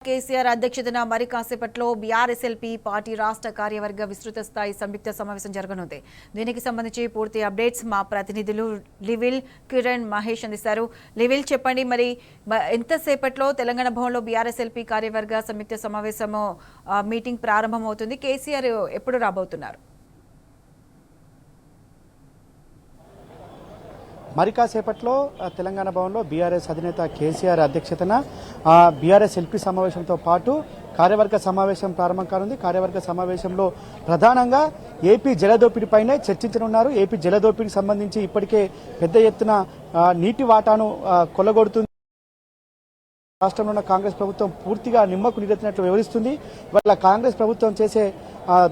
కేసీఆర్ అధ్యక్షతన మరి కాసేపట్లో బీఆర్ఎస్ఎల్పీ పార్టీ రాష్ట్ర కార్యవర్గ విస్తృత స్థాయి సంయుక్త సమావేశం జరగనుంది. దీనికి సంబంధించి పూర్తి అప్డేట్స్ మా ప్రతినిధులు లివిల్, కిరణ్, మహేష్ అందిస్తారు. లివిల్, చెప్పండి, మరి ఎంతసేపట్లో తెలంగాణ భవన్లో బీఆర్ఎస్ఎల్పీ కార్యవర్గ సంయుక్త సమావేశము మీటింగ్ ప్రారంభమవుతుంది? కేసీఆర్ ఎప్పుడు రాబోతున్నారు? మరి కాసేపట్లో తెలంగాణ భవన్లో బీఆర్ఎస్ అధినేత కేసీఆర్ అధ్యక్షతన బీఆర్ఎస్ ఎల్పీ సమావేశంతో పాటు కార్యవర్గ సమావేశం ప్రారంభం కానుంది. కార్యవర్గ సమావేశంలో ప్రధానంగా ఏపీ జలదోపిడిపైనే చర్చించనున్నారు. ఏపీ జలదోపిడికి సంబంధించి ఇప్పటికే పెద్ద ఎత్తున నీటి వాటాను కొల్లగొడుతుంది. రాష్ట్రంలో ఉన్న కాంగ్రెస్ ప్రభుత్వం పూర్తిగా నిమ్మకు నీరెత్తినట్లు వివరిస్తుంది. ఇవాళ కాంగ్రెస్ ప్రభుత్వం చేసే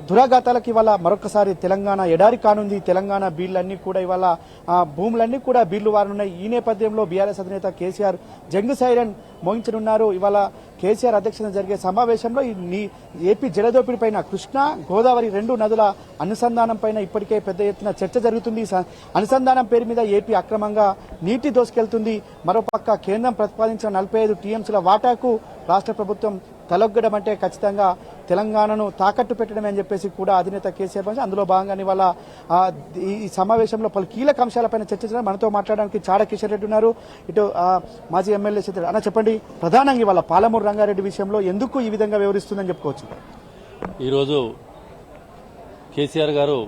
దురాఘాతాలకు ఇవాళ మరొకసారి తెలంగాణ ఎడారి కానుంది. తెలంగాణ బీళ్లన్నీ కూడా ఇవాళ భూములన్నీ కూడా బీళ్లు వారనున్నాయి. ఈ నేపథ్యంలో బీఆర్ఎస్ అధినేత కేసీఆర్ జంగు సైరన్ మోగించనున్నారు. ఇవాళ కేసీఆర్ అధ్యక్షతన జరిగే సమావేశంలో ఏపీ జలదోపిడి పైన కృష్ణా, గోదావరి రెండు నదుల అనుసంధానం పైన ఇప్పటికే పెద్ద ఎత్తున చర్చ జరుగుతుంది. అనుసంధానం పేరు మీద ఏపీ అక్రమంగా నీటి దోసుకెళ్తుంది. మరోపక్క కేంద్రం ప్రతిపాదించిన 45 టీఎంసీల వాటాకు రాష్ట్ర ప్రభుత్వం తలొగ్గడం అంటే ఖచ్చితంగా తెలంగాణను తాకట్టు పెట్టడమే అని చెప్పేసి కూడా అధినేత కేసీఆర్ భాష. అందులో భాగంగానే ఇవాళ ఈ సమావేశంలో పలు కీలక అంశాలపైన చర్చించారు. మనతో మాట్లాడడానికి చాడ కిషన్ రెడ్డి ఉన్నారు, ఇటు మాజీ ఎమ్మెల్యే చిత్ర అన్న. చెప్పండి, ప్రధానంగా ఇవాళ పాలమూరు రంగారెడ్డి విషయంలో ఎందుకు ఈ విధంగా వివరిస్తుందని చెప్పుకోవచ్చు? ఈరోజు కేసీఆర్ గారు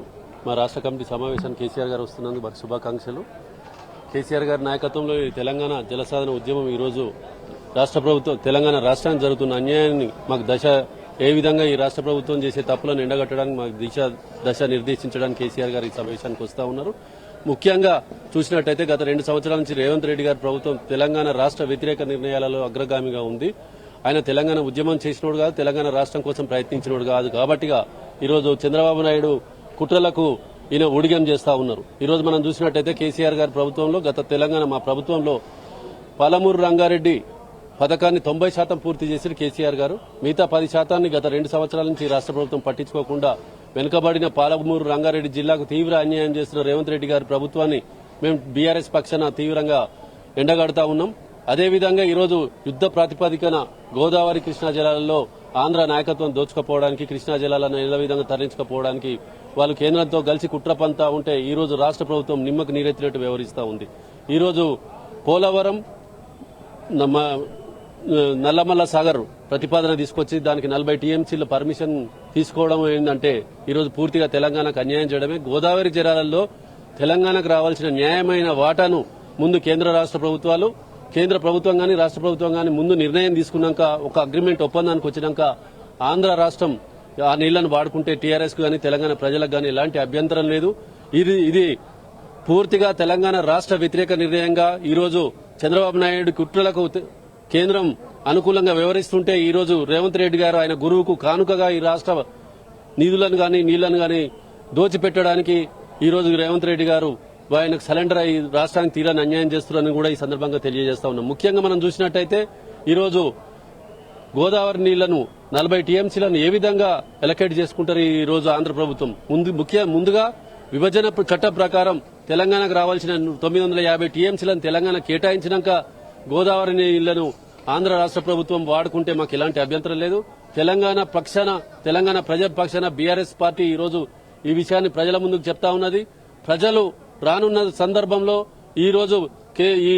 మా రాష్ట్ర కమిటీ సమావేశానికి కేసీఆర్ గారు వస్తున్నందుకు వారికి శుభాకాంక్షలు. కేసీఆర్ గారి నాయకత్వంలో తెలంగాణ జలసాధన ఉద్యమం ఈరోజు రాష్ట్ర ప్రభుత్వం తెలంగాణ రాష్ట్రానికి జరుగుతున్న అన్యాయాన్ని మాకు ఏ విధంగా ఈ రాష్ట్ర ప్రభుత్వం చేసే తప్పులను ఎండగట్టడానికి మాకు దశ నిర్దేశించడానికి కేసీఆర్ గారు ఈ సమావేశానికి వస్తా ఉన్నారు. ముఖ్యంగా చూసినట్టయితే గత 2 సంవత్సరాల నుంచి రేవంత్ రెడ్డి గారి ప్రభుత్వం తెలంగాణ రాష్ట్ర వ్యతిరేక నిర్ణయాలలో అగ్రగామిగా ఉంది. ఆయన తెలంగాణ ఉద్యమం చేసినోడు కాదు, తెలంగాణ రాష్ట్రం కోసం ప్రయత్నించినోడు కాదు. కాబట్టిగా ఈరోజు చంద్రబాబు నాయుడు కుట్రలకు ఈయన ఊడిగం చేస్తా ఉన్నారు. ఈరోజు మనం చూసినట్టయితే కేసీఆర్ గారి ప్రభుత్వంలో మా ప్రభుత్వంలో పాలమూరు రంగారెడ్డి పథకాన్ని 90% పూర్తి చేసిన కేసీఆర్ గారు. మిగతా 10% గత 2 సంవత్సరాల నుంచి రాష్ట్ర ప్రభుత్వం పట్టించుకోకుండా వెనుకబడిన పాలమూరు రంగారెడ్డి జిల్లాకు తీవ్ర అన్యాయం చేస్తున్న రేవంత్ రెడ్డి గారి ప్రభుత్వాన్ని మేము బీఆర్ఎస్ పక్షాన తీవ్రంగా ఎండగడతా ఉన్నాం. అదేవిధంగా ఈరోజు యుద్ద ప్రాతిపదికన గోదావరి, కృష్ణా జలాలలో ఆంధ్ర నాయకత్వం దోచుకపోవడానికి, కృష్ణా జలాలను ఏ విధంగా తరలించకపోవడానికి వాళ్ళు కేంద్రంతో కలిసి కుట్ర పంతా ఉంటే ఈరోజు రాష్ట్ర ప్రభుత్వం నిమ్మకు నీరెత్తినట్టు వ్యవహరిస్తూ ఉంది. ఈరోజు పోలవరం నల్లమల్ల సాగర్ ప్రతిపాదన తీసుకొచ్చి దానికి 40 టీఎంసీల పర్మిషన్ తీసుకోవడం ఏంటంటే ఈరోజు పూర్తిగా తెలంగాణకు అన్యాయం చేయడమే. గోదావరి జలాలలో తెలంగాణకు రావాల్సిన న్యాయమైన వాటాను ముందు కేంద్ర ప్రభుత్వం గాని రాష్ట్ర ప్రభుత్వం గాని ముందు నిర్ణయం తీసుకున్నాక ఒక అగ్రిమెంట్ ఒప్పందానికి వచ్చినాక ఆంధ్ర రాష్ట్రం ఆ నీళ్లను వాడుకుంటే టీఆర్ఎస్ కు గాని తెలంగాణ ప్రజలకు గాని ఎలాంటి అభ్యంతరం లేదు. ఇది పూర్తిగా తెలంగాణ రాష్ట్ర వ్యతిరేక నిర్ణయంగా ఈరోజు చంద్రబాబు నాయుడు కుట్రలకు కేంద్రం అనుకూలంగా వ్యవహరిస్తుంటే ఈరోజు రేవంత్ రెడ్డి గారు ఆయన గురువుకు కానుకగా ఈ రాష్ట్ర నిధులను గాని నీళ్లను గాని దోచిపెట్టడానికి ఈరోజు రేవంత్ రెడ్డి గారు ఆయనకు సరెండర్ అయ్యి రాష్ట్రానికి తీరాన్ని అన్యాయం చేస్తున్నారని కూడా ఈ సందర్భంగా తెలియజేస్తా ఉన్నాం. ముఖ్యంగా మనం చూసినట్టయితే ఈరోజు గోదావరి నీళ్లను 40 టీఎంసీలను ఏ విధంగా ఎలకేట్ చేసుకుంటారు ఈ రోజు ఆంధ్ర ప్రభుత్వం? ముందుగా విభజన చట్టం ప్రకారం తెలంగాణకు రావాల్సిన 950 టీఎంసీలను తెలంగాణ కేటాయించినాక గోదావరి నీళ్లను ఆంధ్ర రాష్ట్ర ప్రభుత్వం వాడుకుంటే మాకు ఎలాంటి అభ్యంతరం లేదు. తెలంగాణ ప్రజల పక్షాన బీఆర్ఎస్ పార్టీ ఈరోజు ఈ విషయాన్ని ప్రజల ముందుకు చెప్తా ఉన్నది. ప్రజలు రానున్న సందర్భంలో ఈరోజు ఈ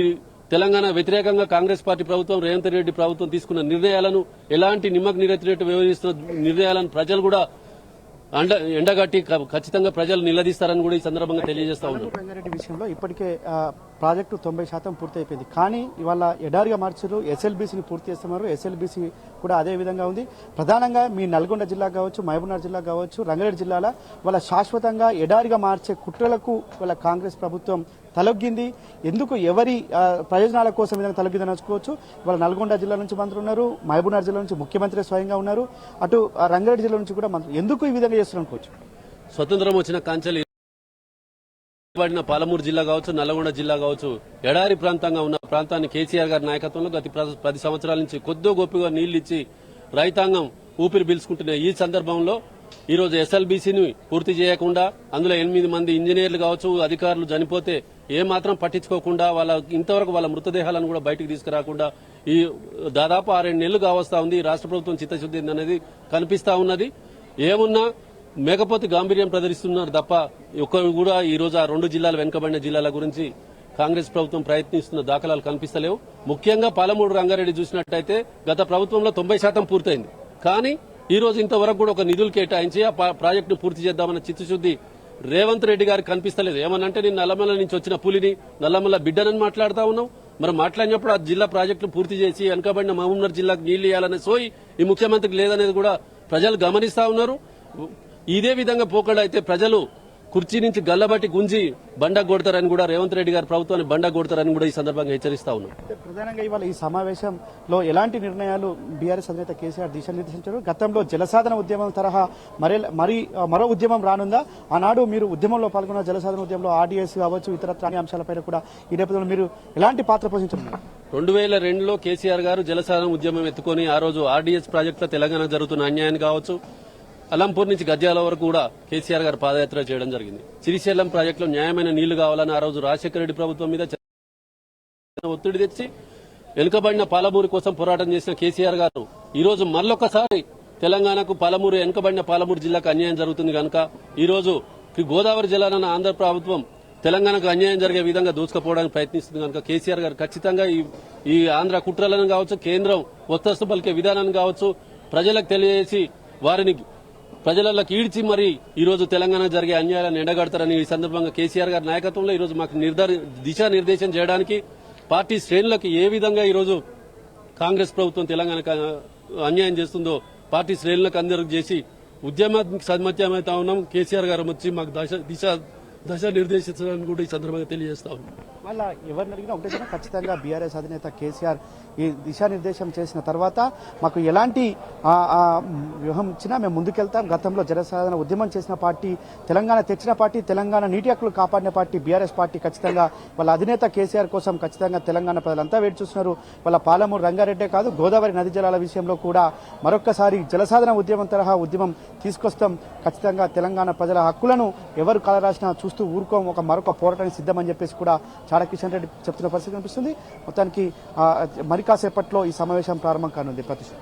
తెలంగాణ వ్యతిరేకంగా కాంగ్రెస్ పార్టీ ప్రభుత్వం, రేవంత్ రెడ్డి ప్రభుత్వం తీసుకున్న నిర్ణయాలను ఎలాంటి నిమ్మకు నీరెత్తినట్టు వ్యవహరిస్తున్న నిర్ణయాలను ప్రజలు కూడా ఎండగట్టి ఖచ్చితంగా ప్రజలు నిలదీస్తారని కూడా ఈ సందర్భంగా తెలియజేస్తా ఉన్నారు. రంగారెడ్డి విషయంలో ఇప్పటికే ప్రాజెక్టు 90% పూర్తయిపోయింది. కానీ ఇవాళ ఎడారిగా మార్చారు. ఎస్ఎల్బీసీని పూర్తి చేస్తున్నారు. ఎస్ఎల్బీసీ కూడా అదే విధంగా ఉంది. ప్రధానంగా మీ నల్గొండ జిల్లా కావచ్చు, మహబూబ్నగర్ జిల్లా కావచ్చు, రంగారెడ్డి జిల్లాల వాళ్ళ శాశ్వతంగా ఎడారిగా మార్చే కుట్రలకు వాళ్ళ కాంగ్రెస్ ప్రభుత్వం తలొగ్గింది. ఎందుకు, ఎవరి ప్రయోజనాల కోసం విధంగా తలొగ్గిందని అనుకోవచ్చు. ఇవాళ నల్గొండ జిల్లా నుంచి మంత్రులు ఉన్నారు, మహబూబ్నగర్ జిల్లా నుంచి ముఖ్యమంత్రి స్వయంగా ఉన్నారు, అటు రంగారెడ్డి జిల్లా నుంచి కూడా మంత్రులు. ఎందుకు ఈ విధంగా చేస్తున్నారు అనుకోవచ్చు? స్వతంత్రం వచ్చిన కాంచెలు పడిన పాలమూరు జిల్లా కావచ్చు, నల్లగొండ జిల్లా కావచ్చు, ఎడారి ప్రాంతంగా ఉన్న ప్రాంతాన్ని కేసీఆర్ గారి నాయకత్వంలో గత 10 సంవత్సరాల నుంచి కొద్దో గొప్పగా నీళ్లిచ్చి రైతాంగం ఊపిరి పీల్చుకుంటున్న ఈ సందర్భంలో ఈరోజు ఎస్ఎల్బీసీని పూర్తి చేయకుండా అందులో 8 మంది ఇంజనీర్లు కావచ్చు, అధికారులు చనిపోతే ఏమాత్రం పట్టించుకోకుండా ఇంతవరకు వాళ్ళ మృతదేహాలను కూడా బయటకు తీసుకురాకుండా ఈ దాదాపు 6-7 నెలలు కావస్తా ఉంది. ఈ రాష్ట్ర ప్రభుత్వం చిత్తశుద్ధి అనేది కనిపిస్తా ఉన్నది. ఏమున్నా మేకపోతే గాంభీర్యం ప్రదర్శిస్తున్నారు తప్ప ఒక్కరు కూడా ఈ రోజు ఆ 2 జిల్లాలు వెనుకబడిన జిల్లాల గురించి కాంగ్రెస్ ప్రభుత్వం ప్రయత్నిస్తున్న దాఖలాలు కనిపిస్తలేవు. ముఖ్యంగా పాలమూరు రంగారెడ్డి చూసినట్టయితే గత ప్రభుత్వంలో 90% పూర్తయింది. కానీ ఈ రోజు ఇంతవరకు కూడా ఒక నిధులు కేటాయించి ఆ ప్రాజెక్టును పూర్తి చేద్దామన్న చిత్తశుద్ధి రేవంత్ రెడ్డి గారికి కనిపిస్తలేదు. ఏమనంటే నేను నల్లమల్ల నుంచి వచ్చిన పులిని, నల్లమల్ల బిడ్డనని మాట్లాడుతా ఉన్నాం. మరి మాట్లాడినప్పుడు ఆ జిల్లా ప్రాజెక్టులు పూర్తి చేసి వెనుకబడిన మహబూబ్నగర్ జిల్లాకు నీళ్లు ఇవ్వాలనే సోయి ఈ ముఖ్యమంత్రికి లేదనేది కూడా ప్రజలు గమనిస్తా ఉన్నారు. ఇదే విధంగా పోకుండా అయితే ప్రజలు కుర్చీ నుంచి గల్లబట్టి గుంజి బండ కొడతారని కూడా రేవంత్ రెడ్డి గారి ప్రభుత్వాన్ని బండ కొడతారని కూడా ఈ సందర్భంగా హెచ్చరిస్తా ఉన్నాం. ప్రధానంగా ఇవాళ ఈ సమావేశంలో ఎలాంటి నిర్ణయాలు బీఆర్ఎస్ అధినేత కేసీఆర్ దిశానిర్దేశించారు? గతంలో జలసాధన ఉద్యమం తరహా మరో ఉద్యమం రానుందా? ఆనాడు మీరు ఉద్యమంలో పాల్గొన్న జలసాధన ఉద్యమంలో ఆర్డీఎస్ కావచ్చు, ఇతర అంశాలపైన కూడా ఈ నేపథ్యంలో మీరు ఎలాంటి పాత్ర పోషించారు? 2002లో కేసీఆర్ గారు జలసాధన ఉద్యమం ఎత్తుకొని ఆ రోజు ఆర్డీఎస్ ప్రాజెక్టులో తెలంగాణ జరుగుతున్న అన్యాయాన్ని కావచ్చు, అలంపూర్ నుంచి గద్యాల వరకు కూడా కేసీఆర్ గారు పాదయాత్ర చేయడం జరిగింది. శ్రీశైలం ప్రాజెక్టులో న్యాయమైన నీళ్లు కావాలని ఆ రోజు రాజశేఖర రెడ్డి ప్రభుత్వం మీద ఒత్తిడి తెచ్చి వెనుకబడిన పాలమూరు కోసం పోరాటం చేసిన కేసీఆర్ గారు ఈ రోజు మళ్ళొకసారి తెలంగాణకు పాలమూరు వెనుకబడిన పాలమూరు జిల్లాకు అన్యాయం జరుగుతుంది కనుక ఈ రోజు గోదావరి జలాలను ఆంధ్ర ప్రభుత్వం తెలంగాణకు అన్యాయం జరిగే విధంగా దూసుకుపోవడానికి ప్రయత్నిస్తుంది కనుక కేసీఆర్ గారు ఖచ్చితంగా ఈ ఆంధ్ర కుట్రలను కావచ్చు, కేంద్రం ఒత్తస్తు పలికే విధానాన్ని కావచ్చు ప్రజలకు తెలియజేసి వారిని ప్రజలకు ఈడ్చి మరి ఈ రోజు తెలంగాణ జరిగే అన్యాయాలను ఎండగడతారని ఈ సందర్భంగా కేసీఆర్ గారి నాయకత్వంలో ఈ రోజు మాకు దిశానిర్దేశం చేయడానికి పార్టీ శ్రేణులకు ఏ విధంగా ఈ రోజు కాంగ్రెస్ ప్రభుత్వం తెలంగాణకు అన్యాయం చేస్తుందో పార్టీ శ్రేణులకు అందరికి చేసి ఉద్యమానికి సన్మత్యమవుతా ఉన్నాం. కేసీఆర్ గారు వచ్చి మాకు దశ నిర్దేశించడానికి కూడా ఈ సందర్భంగా తెలియజేస్తా ఉన్నాం. మళ్ళా ఎవరిని అడిగినా ఒకటే ఖచ్చితంగా బీఆర్ఎస్ అధినేత కేసీఆర్ ఈ దిశానిర్దేశం చేసిన తర్వాత మాకు ఎలాంటి వ్యూహం ఇచ్చినా మేము ముందుకెళ్తాం. గతంలో జలసాధన ఉద్యమం చేసిన పార్టీ, తెలంగాణ తెచ్చిన పార్టీ, తెలంగాణ నీటి హక్కులు కాపాడిన పార్టీ బీఆర్ఎస్ పార్టీ. ఖచ్చితంగా వాళ్ళ అధినేత కేసీఆర్ కోసం ఖచ్చితంగా తెలంగాణ ప్రజలంతా వేచి చూస్తున్నారు. వాళ్ళ పాలమూరు రంగారెడ్డే కాదు, గోదావరి నది జలాల విషయంలో కూడా మరొక్కసారి జలసాధన ఉద్యమం తరహా ఉద్యమం తీసుకొస్తాం. ఖచ్చితంగా తెలంగాణ ప్రజల హక్కులను ఎవరు కాలరాసినా చూస్తూ ఊరుకోం, మరొక పోరాటానికి సిద్ధమని చెప్పేసి కూడా చాడా కిషన్ రెడ్డి చెప్తున్న పరిస్థితి కనిపిస్తుంది. మొత్తానికి మరి కాసేపట్లో ఈ సమావేశం ప్రారంభం కానుంది. ప్రతిష్ట.